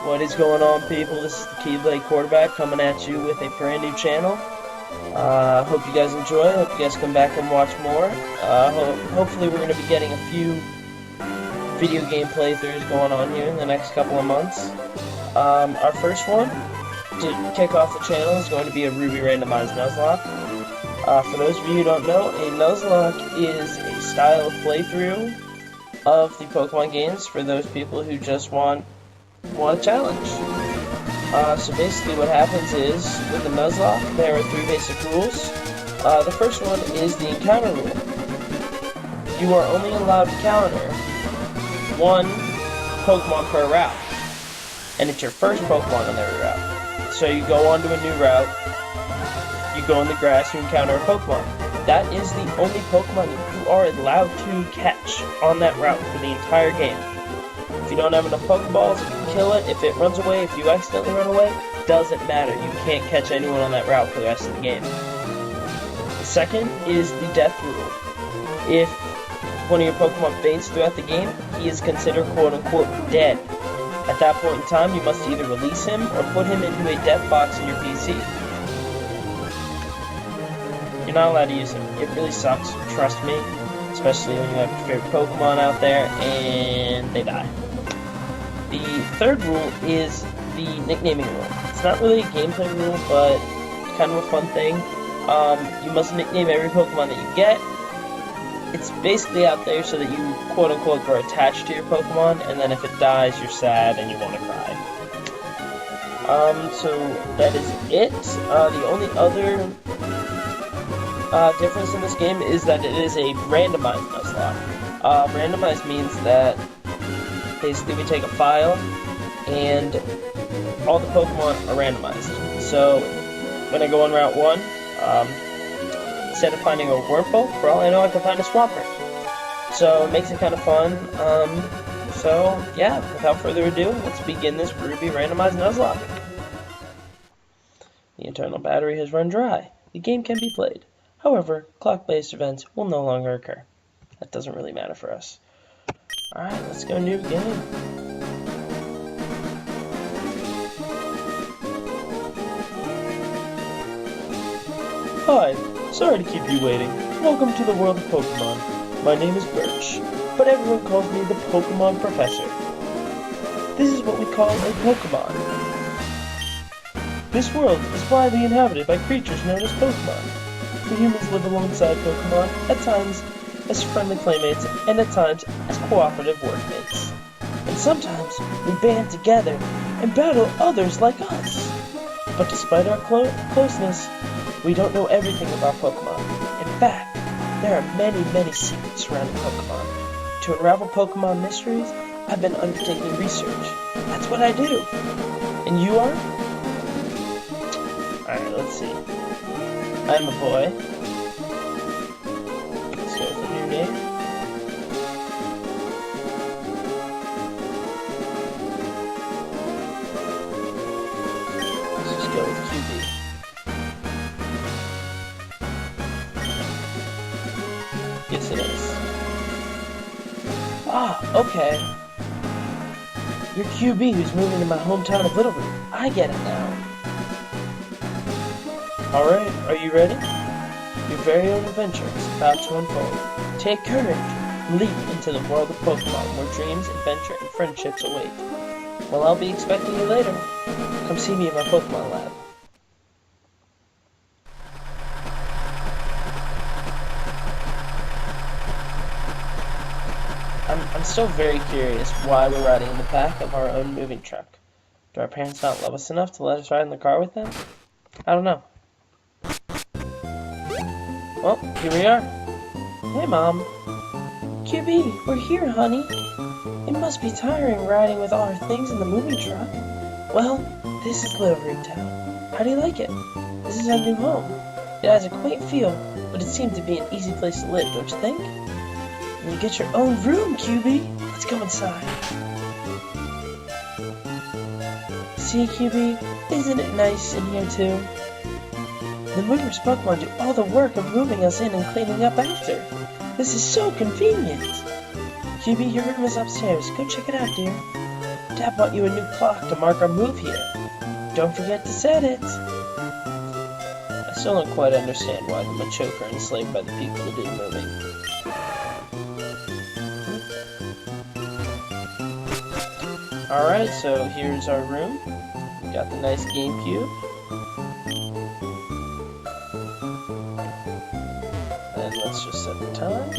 What is going on, people? This is the Keyblade Quarterback coming at you with a brand new channel. Hope you guys enjoy. Hope you guys come back and watch more. Hopefully we're going to be getting a few video game playthroughs going on here in the next couple of months. Our first one to kick off the channel is going to be a Ruby randomized Nuzlocke. For those of you who don't know, a Nuzlocke is a style of playthrough of the Pokemon games for those people who just want a challenge. So basically what happens is, with the Nuzlocke, there are 3 basic rules. The first one is the encounter rule. You are only allowed to counter 1 Pokemon per route, and it's your first Pokemon on every route. So you go onto a new route, you go in the grass, you encounter a Pokemon. That is the only Pokemon you are allowed to catch on that route for the entire game. If you don't have enough Pokeballs, you can kill it. If it runs away, if you accidentally run away, doesn't matter. You can't catch anyone on that route for the rest of the game. The second is the death rule. If one of your Pokemon faints throughout the game, he is considered quote-unquote dead. At that point in time, you must either release him or put him into a death box in your PC. You're not allowed to use him. It really sucks, trust me. Especially when you have your favorite Pokemon out there and they die. The third rule is the nicknaming rule. It's not really a gameplay rule, but it's kind of a fun thing. You must nickname every Pokemon that you get. It's basically out there so that you quote-unquote grow attached to your Pokemon, and then if it dies, you're sad and you want to cry. So that is it. The only other difference in this game is that it is a randomized Nuzlocke. Randomized means that basically we take a file and all the Pokemon are randomized. So when I go on Route 1, instead of finding a Wurmple, for all I know I can find a Swampert. So it makes it kind of fun. So yeah, without further ado, let's begin this Ruby randomized Nuzlocke. The internal battery has run dry. The game can be played. However, clock-based events will no longer occur. That doesn't really matter for us. Alright, let's go new game. Hi, sorry to keep you waiting. Welcome to the world of Pokemon. My name is Birch, but everyone calls me the Pokemon Professor. This is what we call a Pokemon. This world is widely inhabited by creatures known as Pokemon. The humans live alongside Pokemon, at times as friendly playmates, and at times as cooperative workmates. And sometimes we band together and battle others like us. But despite our closeness, we don't know everything about Pokemon. In fact, there are many secrets surrounding Pokemon. To unravel Pokemon mysteries, I've been undertaking research. That's what I do. And you are? Alright, let's see. I'm a boy. Let's go with a new name. Let's just go with QB. Yes, it is. Ah, okay. You're QB who's moving to my hometown of Little Root. I get it now. Alright, are you ready? Your very own adventure is about to unfold. Take courage and leap into the world of Pokemon where dreams, adventure, and friendships await. Well, I'll be expecting you later. Come see me in my Pokemon lab. I'm still very curious why we're riding in the back of our own moving truck. Do our parents not love us enough to let us ride in the car with them? I don't know. Well, here we are. Hey, Mom. QB, we're here, honey. It must be tiring riding with all our things in the moving truck. Well, this is Little Root Town. How do you like it? This is our new home. It has a quaint feel, but it seems to be an easy place to live, don't you think? And you get your own room, QB. Let's go inside. See, QB, isn't it nice in here, too? The movers Pokemon do all the work of moving us in and cleaning up after. This is so convenient. QB, your room is upstairs. Go check it out, dear. Dad bought you a new clock to mark our move here. Don't forget to set it. I still don't quite understand why the Machoke are enslaved by the people who do the moving. Alright, so here's our room. We got the nice GameCube. And let's just set the time.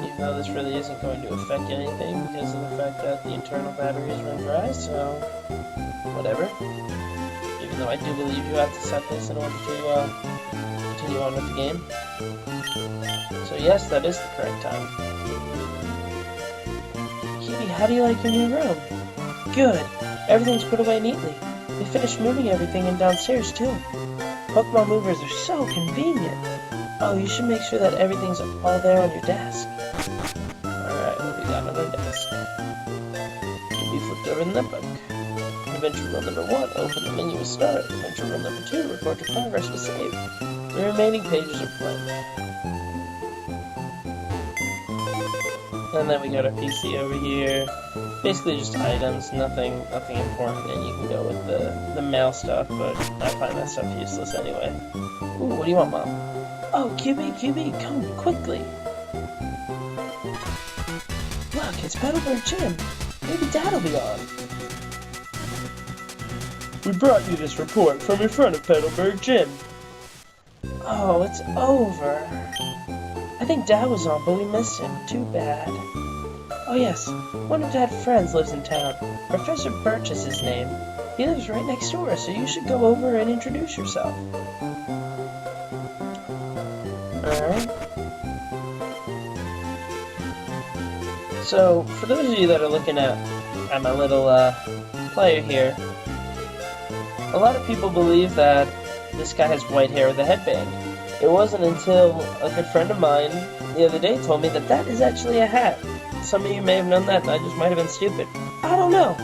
Even though this really isn't going to affect anything because of the fact that the internal batteries run dry, so whatever. Even though I do believe you have to set this in order to continue on with the game. So yes, that is the correct time. Kiwi, how do you like your new room? Good. Everything's put away neatly. They finished moving everything in downstairs too. Pokemon movers are so convenient. Oh, you should make sure that everything's all there on your desk. Alright, what we got on our desk? Kiwi flipped over in the book. Adventure Rule number 1, open the menu to start. Adventure Rule number 2, record your progress to save. The remaining pages are blank. And then we got our PC over here. Basically just items, nothing important, and you can go with the mail stuff, but I find that stuff useless anyway. Ooh, what do you want, Mom? Oh, QB, come quickly. Look, it's Petalburg Gym. Maybe Dad'll be on. We brought you this report from in front of Petalburg Gym. Oh, it's over. I think Dad was on, but we missed him. Too bad. Oh yes, one of Dad's friends lives in town. Professor Birch is his name. He lives right next door, so you should go over and introduce yourself. Alright. So, for those of you that are looking at my little player here, a lot of people believe that this guy has white hair with a headband. It wasn't until a good friend of mine the other day told me that that is actually a hat. Some of you may have known that, and I just might have been stupid. I don't know.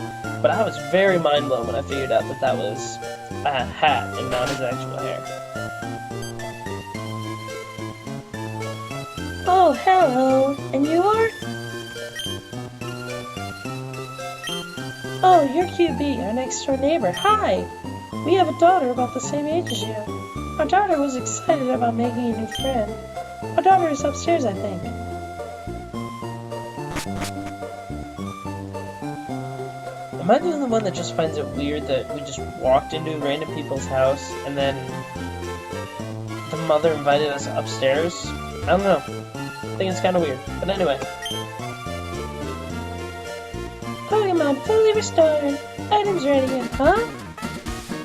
But I was very mind blown when I figured out that that was a hat and not his actual hair. Oh, hello. And you are? Oh, you're QB, our next door neighbor. Hi! We have a daughter about the same age as you. Our daughter was excited about making a new friend. Our daughter is upstairs, I think. Am I the only one that just finds it weird that we just walked into random people's house and then the mother invited us upstairs? I don't know. I think it's kind of weird. But anyway. Pokemon fully restored. Items ready. Huh?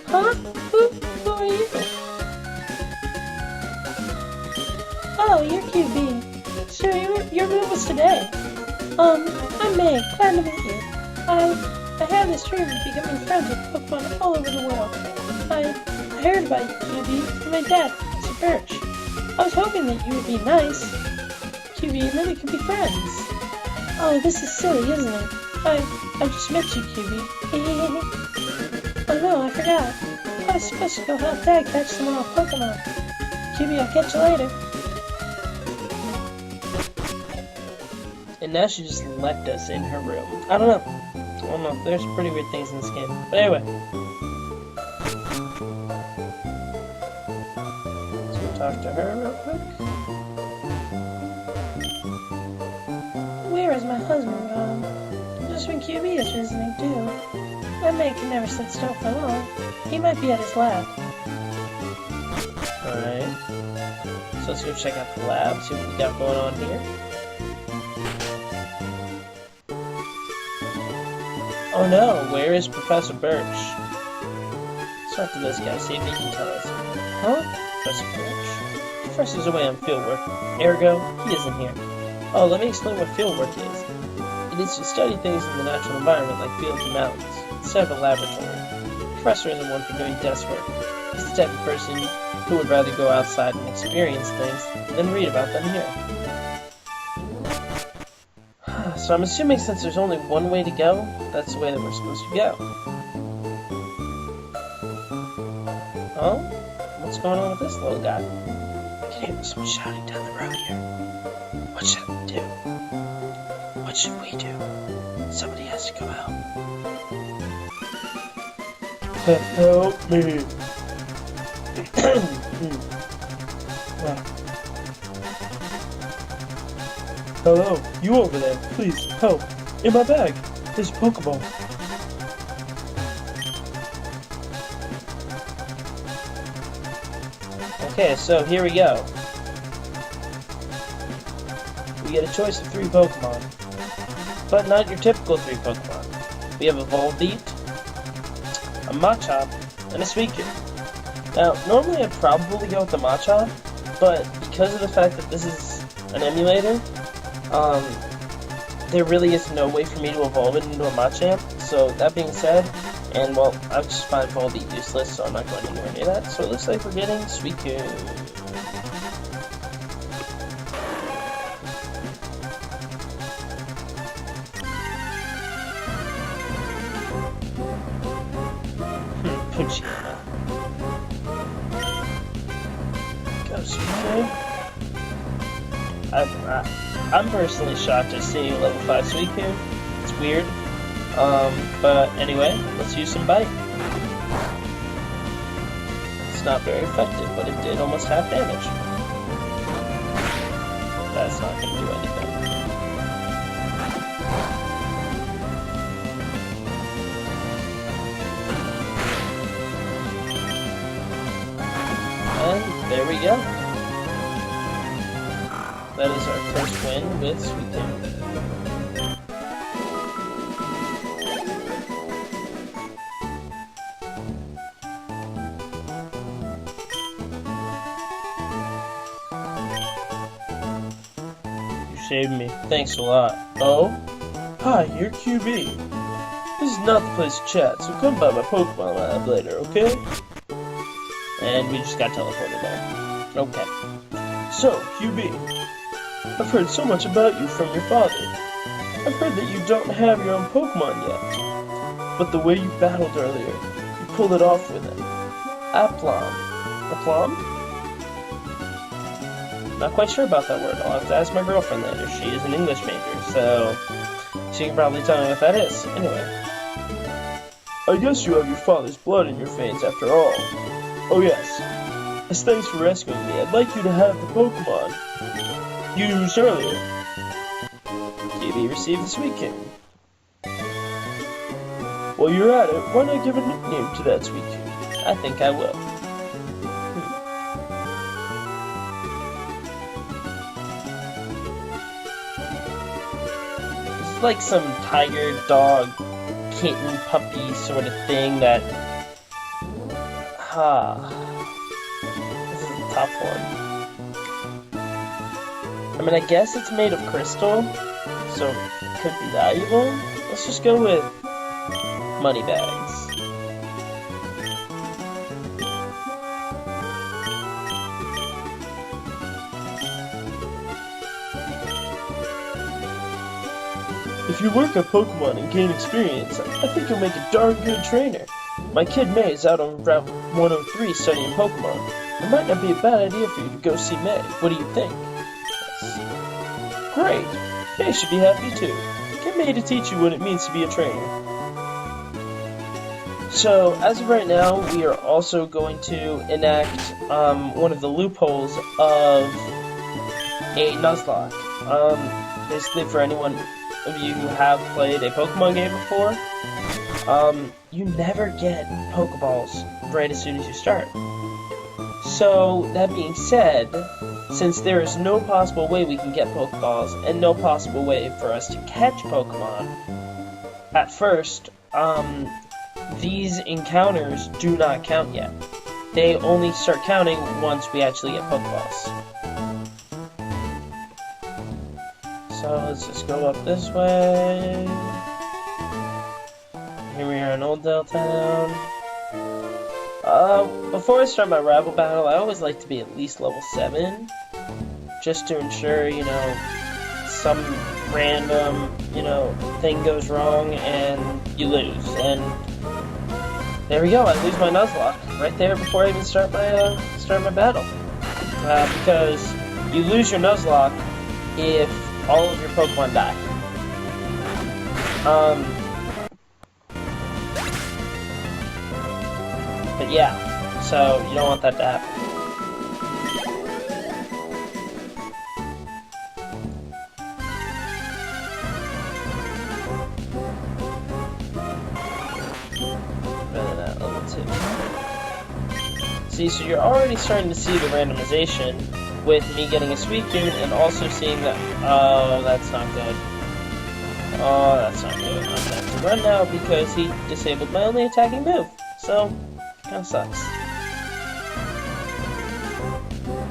Huh? Who are you? Oh, you're QB. Sure, your move was today. I'm May. Glad to meet you. I have this dream of becoming friends with Pokemon all over the world. I heard about you, QB, from my dad, Mr. Birch. I was hoping that you would be nice, QB, and then we could be friends. Oh, this is silly, isn't it? I just met you, QB. Oh no, I forgot. I was supposed to go help Dad catch some more Pokemon. QB, I'll catch you later. And now she just left us in her room. I don't know. There's pretty weird things in this game. But anyway. So we'll talk to her real quick. Where is my husband gone? Just when QB is visiting too. That man can never sit still for long. He might be at his lab. Alright. So let's go check out the lab, see what we got going on here. Oh no, where is Professor Birch? Let's talk to this guy, see if he can tell us. Huh? Professor Birch? Professor's away on fieldwork. Ergo, he isn't here. Oh, let me explain what fieldwork is. It is to study things in the natural environment like fields and mountains, instead of a laboratory. The professor isn't one for doing desk work. He's the type of person who would rather go outside and experience things than read about them here. So I'm assuming since there's only one way to go, that's the way that we're supposed to go. Oh? What's going on with this little guy? I can hear someone shouting down the road here. What should I do? What What should we do? Somebody has to go out. Help me. Hello, you over there. Please, help. In my bag. There's a Pokeball. Okay, so here we go. We get a choice of 3 Pokemon. But not your typical 3 Pokemon. We have a Volbeat, a Machop, and a Suicune. Now, normally I'd probably go with the Machop, but because of the fact that this is an emulator, there really is no way for me to evolve it into a Machamp. So that being said, and well, I just find Volbeat useless, so I'm not going anywhere near that. So it looks like we're getting Suicune. Poochyena. Go Suicune. I'm personally shocked to see level 5 Suicune. It's weird. But anyway, let's use some Bite. It's not very effective, but it did almost half damage. That's not going to do anything. And there we go. That is our first win with Suicune. You saved me. Thanks a lot. Oh? Hi, you're QB. This is not the place to chat, so come by my Pokemon lab later, okay? And we just got teleported there. Okay. So, QB. I've heard so much about you from your father. I've heard that you don't have your own Pokemon yet. But the way you battled earlier, you pulled it off with him. Aplomb. Aplomb? Not quite sure about that word. I'll have to ask my girlfriend later. She is an English major, so she can probably tell me what that is. Anyway. I guess you have your father's blood in your veins after all. Oh yes. As thanks for rescuing me, I'd like you to have the Pokemon you used earlier. KB received the Suicune. While you're at it, why not give a nickname to that Suicune? I think I will. This is like some tiger, dog, kitten, puppy sort of thing that... This is the tough one. I mean, I guess it's made of crystal, so it could be valuable. Let's just go with money bags. If you work on Pokemon and gain experience, I think you'll make a darn good trainer. My kid May is out on Route 103 studying Pokemon. It might not be a bad idea for you to go see May. What do you think? Great! May should be happy too. Get May to teach you what it means to be a trainer. So, as of right now, we are also going to enact one of the loopholes of a Nuzlocke. Basically, for anyone of you who have played a Pokemon game before, you never get Pokeballs right as soon as you start. So, that being said, since there is no possible way we can get Pokeballs, and no possible way for us to catch Pokemon, at first, these encounters do not count yet. They only start counting once we actually get Pokeballs. So, let's just go up this way. Here we are in Old Dale Town. Before I start my rival battle, I always like to be at least level 7. Just to ensure, you know, some random, you know, thing goes wrong and you lose. And there we go, I lose my Nuzlocke right there before I even start my battle. Because you lose your Nuzlocke if all of your Pokemon die. But yeah, so you don't want that to happen. Rather than level 2. See, so you're already starting to see the randomization with me getting a Suicune and also seeing that. Oh, that's not good. Oh, that's not good. I'm gonna have to run now because he disabled my only attacking move. So, kinda sucks.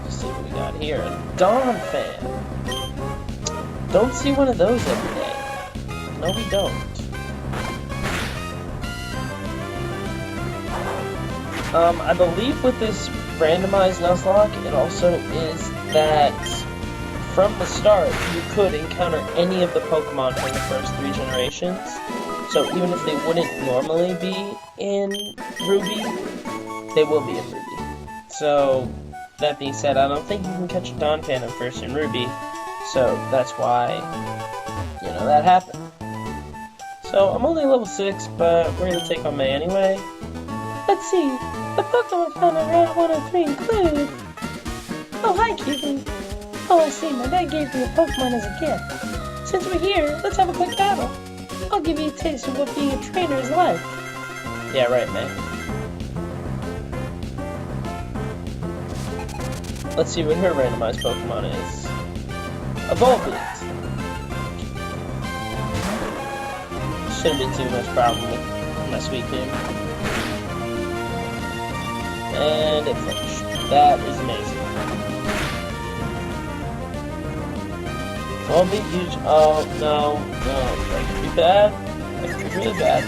Let's see what we got here. A Dawn fan. Don't see one of those every day. No, we don't. I believe with this randomized Nuzlocke, it also is that from the start, you could encounter any of the Pokemon from the first 3 generations. So even if they wouldn't normally be in Ruby, they will be in Ruby. So, that being said, I don't think you can catch a Dawn Phantom first in Ruby, so that's why, you know, that happened. So, I'm only level 6, but we're gonna take on May anyway. Let's see. The Pokemon found in Route 103 include... Oh, hi, Cutie. Oh, I see. My dad gave me a Pokemon as a gift. Since we're here, let's have a quick battle. I'll give you a taste of what being a trainer is like. Yeah, right, May. Let's see what her randomized Pokemon is. Evolved. Shouldn't be too much problem with my Suicune. And it flinched. That is amazing. Won't be huge. Oh, no. That could be bad. That could be really bad.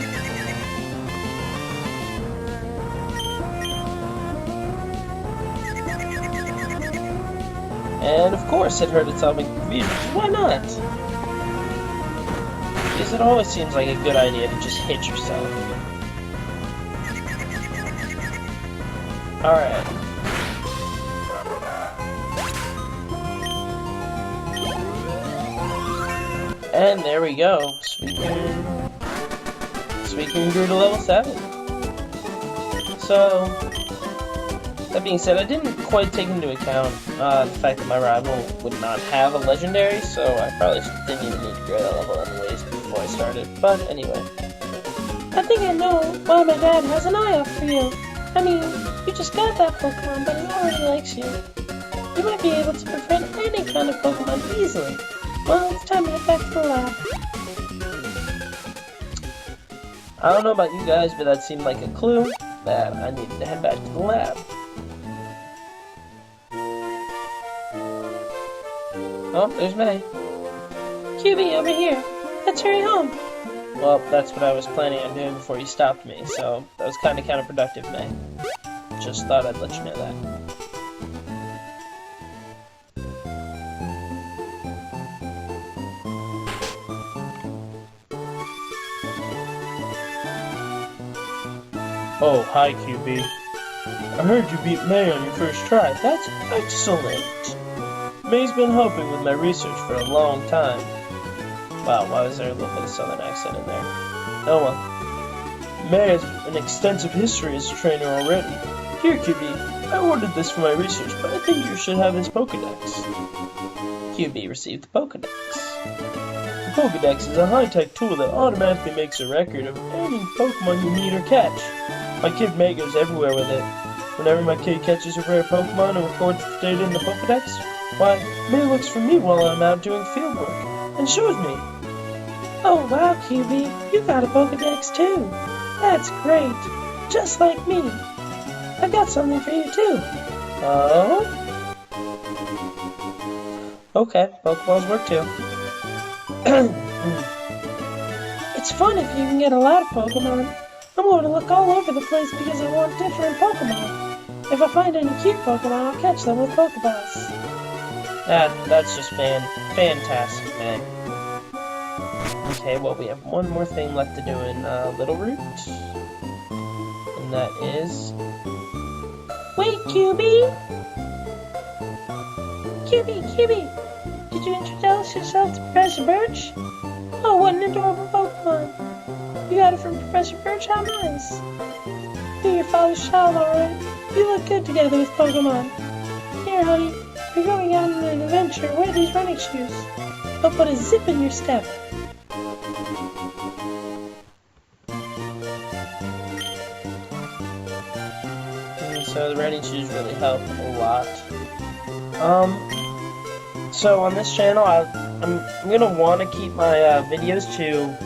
And of course it hurt itself in confusion. Why not? Because it always seems like a good idea to just hit yourself. Alright. And there we go. Suicune grew to level 7. So, that being said, I didn't quite take into account the fact that my rival would not have a legendary, so I probably didn't even need to grow that level anyways before I started. But anyway. I think I know why my dad has an eye out for you. I mean, you just got that Pokemon, but he already likes you. You might be able to befriend any kind of Pokemon easily. Well, it's time to get back to the lab. I don't know about you guys, but that seemed like a clue that I needed to head back to the lab. Oh, there's May. QB, over here. Let's hurry home. Well, that's what I was planning on doing before you stopped me, so that was kind of counterproductive, May. Just thought I'd let you know that. Oh, hi, QB. I heard you beat May on your first try. That's excellent. May's been helping with my research for a long time. Wow, why was there a little bit of southern accent in there? Oh well. May has an extensive history as a trainer already. Here, QB, I ordered this for my research, but I think you should have his Pokedex. QB received the Pokedex. The Pokedex is a high-tech tool that automatically makes a record of any Pokemon you meet or catch. My kid May goes everywhere with it. Whenever my kid catches a rare Pokemon and records the data in the Pokedex, why, May looks for me while I'm out doing field work, and shows me. Oh wow, QB, you got a Pokedex too. That's great. Just like me. I've got something for you too. Oh? Okay, Pokeballs work too. It's fun if you can get a lot of Pokemon. I'm going to look all over the place because I want different Pokemon. If I find any cute Pokemon, I'll catch them with Pokeballs. That's just fantastic, man. Okay, well, we have one more thing left to do in Little Root. And that is... Wait, QB! QB! Did you introduce yourself to Professor Birch? Oh, what an adorable Pokemon! Pokemon. You got it from Professor Birch? How nice. You're your father's child, alright. You look good together with Pokemon. Here, honey, you're going out on an adventure. Wear these running shoes. They'll put a zip in your step. So the running shoes really help a lot. So on this channel, I'm gonna want to keep my videos to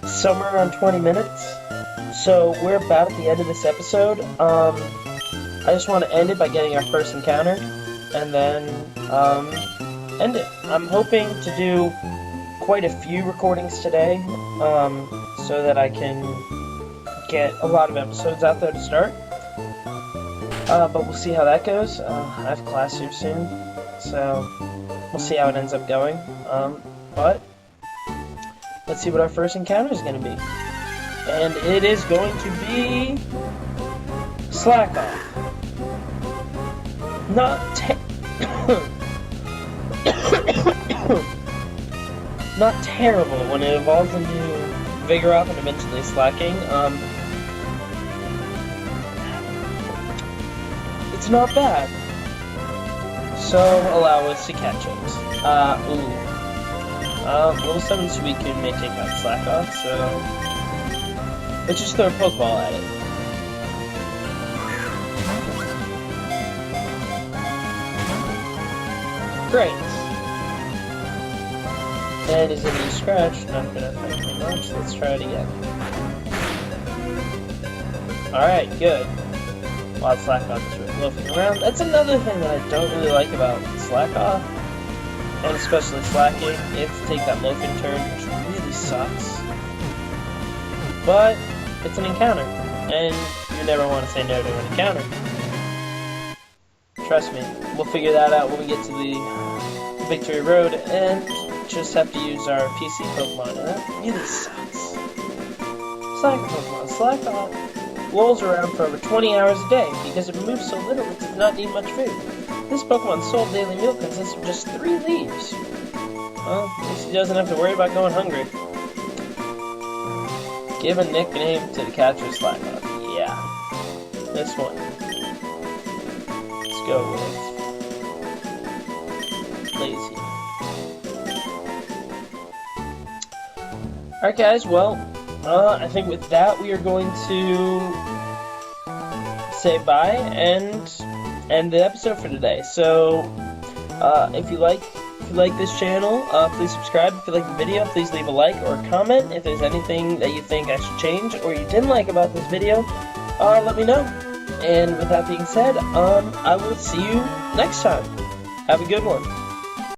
somewhere around 20 minutes. So we're about at the end of this episode. I just want to end it by getting our first encounter, and then end it. I'm hoping to do quite a few recordings today, so that I can get a lot of episodes out there to start. But we'll see how that goes. I have class here soon, so we'll see how it ends up going. But let's see what our first encounter is going to be. And it is going to be Slack Off. Not terrible when it evolves into Vigoroth and eventually Slacking. It's not bad. So allow us to catch it. Level 7 Suicune may take out Slack Off, so let's just throw a Pokeball at it. Great. And is it a scratch? Not gonna affect me much. Let's try it again. Alright, good. While Slack Off is really loafing around. That's another thing that I don't really like about Slack Off, and especially Slacking. You have to take that loafing turn, which really sucks. But it's an encounter, and you never want to say no to an encounter. Trust me, we'll figure that out when we get to the Victory Road, and just have to use our PC Pokemon, and that really sucks. Slack Pokemon, Slack Off rolls around for over 20 hours a day. Because it moves so little, it does not need much food. This Pokemon's sole daily meal consists of just 3 leaves. Well, at least he doesn't have to worry about going hungry. Give a nickname to the catcher Slack Off. Yeah. This one. Let's go with Lazy. Alright guys, well, I think with that we are going to say bye and end the episode for today. So, if you like this channel, please subscribe. If you like the video, please leave a like or a comment. If there's anything that you think I should change or you didn't like about this video, let me know. And with that being said, I will see you next time. Have a good one.